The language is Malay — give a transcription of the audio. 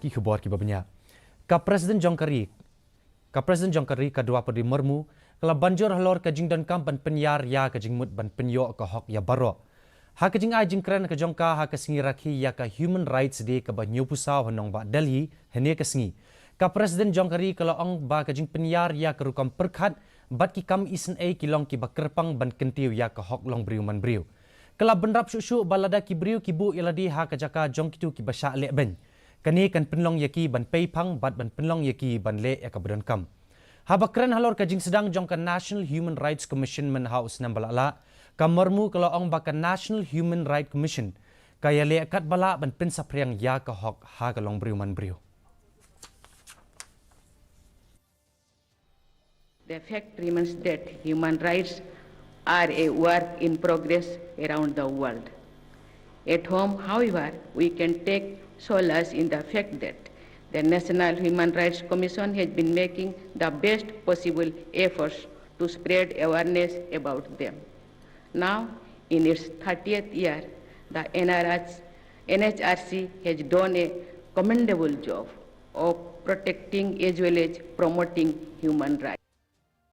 ki khubor ki babnya. Ka Presiden Jongkari kedua pada mermu kalau banjur halor ke jingdan kampan penyar ya ke jingmut ban penyo ke hok ya baro. Ha ke jing ai jingkran ke jongka ha ke singi rakhi ya ke Human Rights Day ke ba nyupusau hanong ba Delhi hene ke singi. Ka Presiden Jongkari kalau ong ba ke jing penyar ya ke rukam perkhat bat ki kam isen ai kilong ki ba kerpang ban kentiu ya ke hok long briu man briu. Kala benrap syuk balada ki briu ki bu iladi ha ke jaka jong kitu ki ba sya le ben. Kani kan penlong yaki ban peipang bat ban penlong yaki ban le ya ka badan kam. Habakran halor ka jing sedang jong ka National Human Rights Commission men haus nam balala kamarmu kalau ong ba ka National Human Rights Commission kaya le kat bala ban pensapriang ya ka hok ha ka long briu man briu. The fact remains that human rights are a work in progress around the world. At home, however, we can take solace in the fact that the National Human Rights Commission has been making the best possible efforts to spread awareness about them. Now, in its 30th year, the NHRC has done a commendable job of protecting as well as promoting human rights.